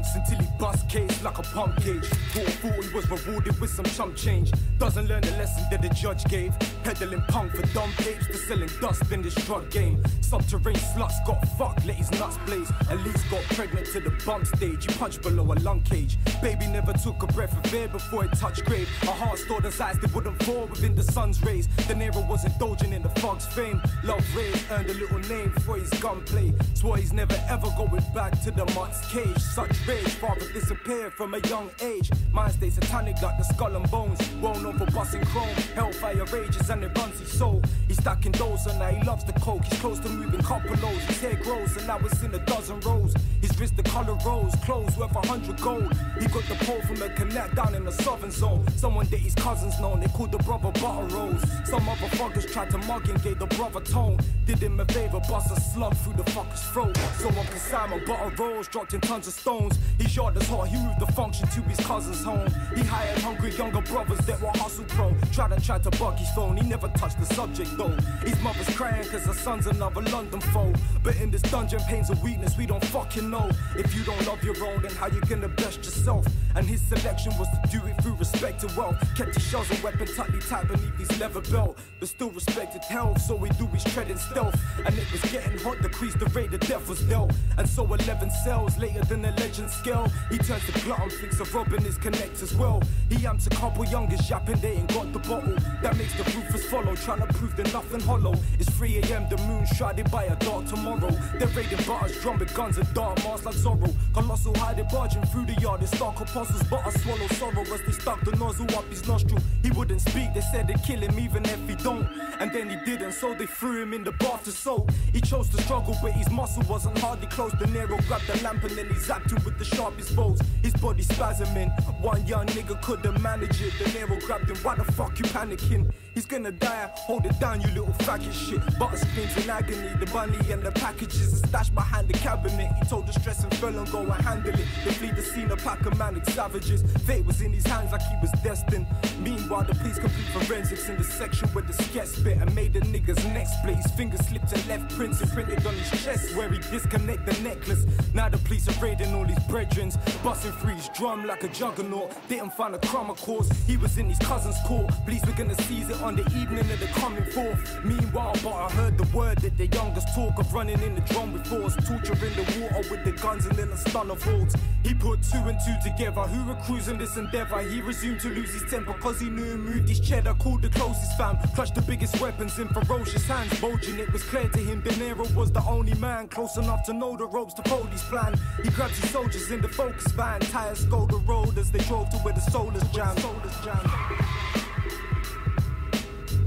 months until he bust case like a pump gauge. Thought he was rewarded with some chump change. Doesn't learn the lesson that the judge gave. Peddling punk for dumb babes to selling dust in this drug game. Subterranean sluts got fucked, let his nuts blaze. Elise got pregnant to the bump stage. He punched below a lung cage. Baby never took a breath of air before it touched grave. A heart stored as eyes that wouldn't fall within the sun's rays. De Niro was indulging in the fog's fame. Love raised, earned a little name for his gunplay. Swore he's never ever going back to the mutt's cage. Such rage, father disappeared from a young age. Mind stays satanic like the skull and bones. Well known for busting chrome. Hellfire rages and it runs his soul. He's stacking those and now he loves the coke. He's close to moving couple lows. His hair grows and now it's in a dozen rows. His wrist the color rose, clothes worth 100 gold. He got the pole from the connect down in the southern zone. Someone that his cousins known, they called the brother Butter Rose. Some motherfuckers tried to mug him, gave the brother tone. Did him a favor, bust a slug through the fucker's throat. So on Simon, Butter Rose dropped in tons of stones. His yard is hot, he moved the function to his cousin's home. He hired hungry younger brothers that were hustle prone. Tried to bug his phone, he never touched the subject though. His mother's crying cause her son's another London foe. But in this dungeon, pain's a weakness we don't fucking know. If you don't love your own, then how you gonna best yourself? And his selection was to do it through respect and wealth. Kept his shells and weapon tightly tied beneath his leather belt, but still respected health, so we do his treading stealth. And it was getting hot, decreased the rate of death was dealt. And so 11 cells later than the legend scale. He turns to glutton, thinks of robbing his connect as well. He amps a couple youngers yapping, they ain't got the bottle. That makes the ruthless follow, trying to prove that nothing hollow. It's 3 AM, the moon shrouded by a dark tomorrow. They're raiding butters, drum with guns and dark masks like Zorro. Colossal hiding, barging through the yard, it's dark apostles, but I swallow sorrow as they stuck the nozzle up his nostril. He wouldn't speak, they said they'd kill him even if he don't. And then he didn't, so they threw him in the bath to soak. He chose to struggle, but his muscle wasn't hardly close. De Niro grabbed the lamp and then he zapped him with the sharpest bolts. His body spasming, one young nigga couldn't manage it. De Niro grabbed him, why the fuck you panicking? He's gonna die, hold it down you little faggot shit. Butter screams in agony, the money and the packages are stashed behind the cabinet. He told the stress and fell and go and handle it. They flee the scene, a pack of manic savages. Fate was in his hands like he was destined. Meanwhile the police complete forensics in the section where the sketch spit and made the nigga's neck split. His fingers slipped and left prints imprinted on his chest where he disconnect the necklace. Now the police are raiding all his brethrens, busting through his drum like a juggernaut. Didn't find a crumb of course, he was in his cousin's court. Police were gonna seize it on the evening of the coming forth. Meanwhile, but I heard the word that the youngest talk of running in the drum with force, torturing the water with the guns and then a stun of holds. He put 2 and 2 together, who were cruising this endeavor. He resumed to lose his temper cause he knew he moved his cheddar. Called the closest fam, clutched the biggest weapons in ferocious hands. Bulging, it was clear to him De Niro was the only man close enough to know the ropes to fold his plan. He grabbed his soldiers in the focus van, tires scold the road as they drove to where the soldiers jammed.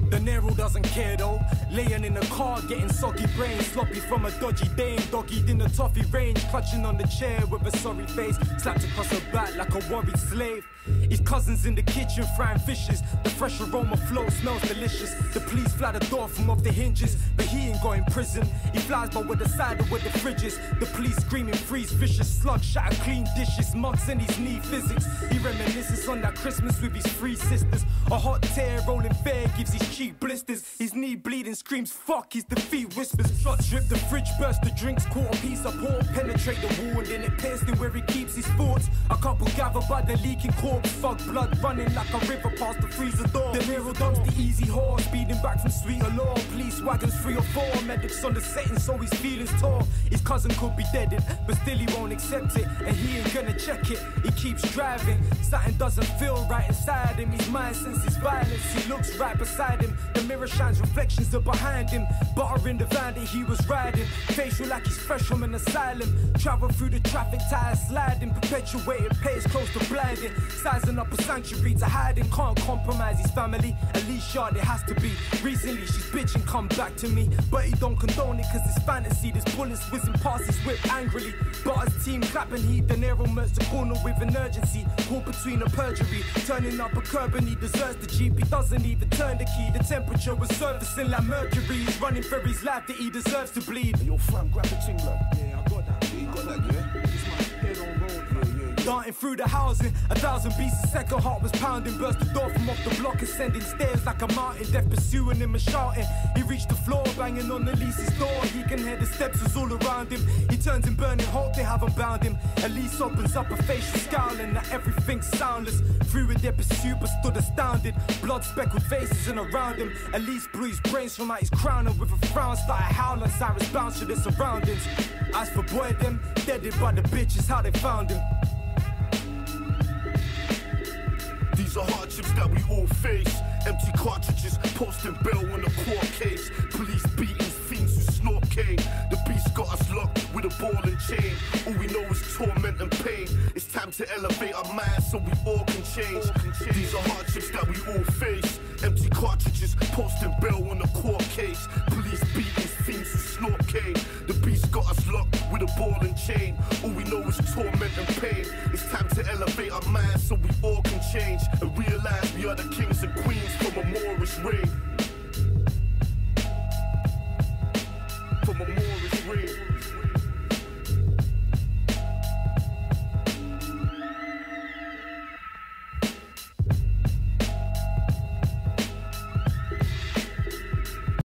De Niro doesn't care though, laying in the car getting soggy brains, sloppy from a dodgy dame, doggied in the toffee range, clutching on the chair with a sorry face, slapped across her back like a worried slave. His cousins in the kitchen frying fishes, the fresh aroma flows, smells delicious. The police fly the door from off the hinges, but he ain't going prison. He flies by where the side of where the fridge is. The police screaming freeze, vicious slug, shatter clean dishes, monks in his knee physics. He reminisces on that Christmas with his 3 sisters. A hot tear rolling fair gives his cheek blisters. His knee bleeding screams fuck, his defeat whispers. Shots drip, the fridge burst, the drinks caught a piece of pork, penetrate the wall and then it pierced him where he keeps his thoughts. A couple gather by the leaking corpse, fuck blood running like a river past the freezer door. De Niro dumps the easy horse, speeding back from sweet allure. Police wagons 3 or 4, medics on the setting so his feelings tore. His cousin could be deaded, but still he won't accept it, and he ain't gonna check it. He keeps driving, something doesn't feel right inside him. His mind senses violence, he looks right beside him. The mirror shines reflections of behind him. Butter in the van that he was riding, facial like he's fresh from an asylum. Travel through the traffic, tires sliding, perpetuated pace close to blinding. Sizing up a sanctuary to hiding, can't compromise his family. At least yard it has to be. Recently she's bitching, come back to me, but he don't condone it cause it's fantasy. There's bullets whizzing past his whip angrily. Butter's team clapping heat, De Niro merged the corner with an urgency. Caught between a perjury, turning up a curb and he deserts the Jeep. He doesn't even turn the key, the temperature was surfacing like mercury. He's running for his life that he deserves to bleed. Yo fam, grab the thing like, yeah, I got that. Yeah, you got that, yeah? It's my head on road, yeah. Darting through the housing, 1,000 beats a second, heart was pounding. Burst the door from off the block, ascending stairs like a mountain. Death pursuing him and shouting. He reached the floor, banging on Elise's door. He can hear the steps was all around him. He turns and burning, hope they haven't bound him. Elise opens up a facial scowling that everything's soundless. Through with their pursuit but stood astounded. Blood speckled faces and around him. Elise bruised brains from out his crown, and with a frown started howling. Cyrus bounced to their surroundings. As for boy them, deaded by the bitches, how they found him. These are hardships that we all face. Empty cartridges, posting bail on the court case. Police beatings, fiends who snort cane. The beast got us locked with a ball and chain. All we know is torment and pain. It's time to elevate our minds so we all can change. These are hardships that we all face. Empty cartridges, posting bail on the court case. Police beatings, fiends who snort cane. The beast got us locked with a ball and chain. All we know is torment and pain. It's time to elevate our minds so we all can change and realize we are the kings and queens from a Moorish reign.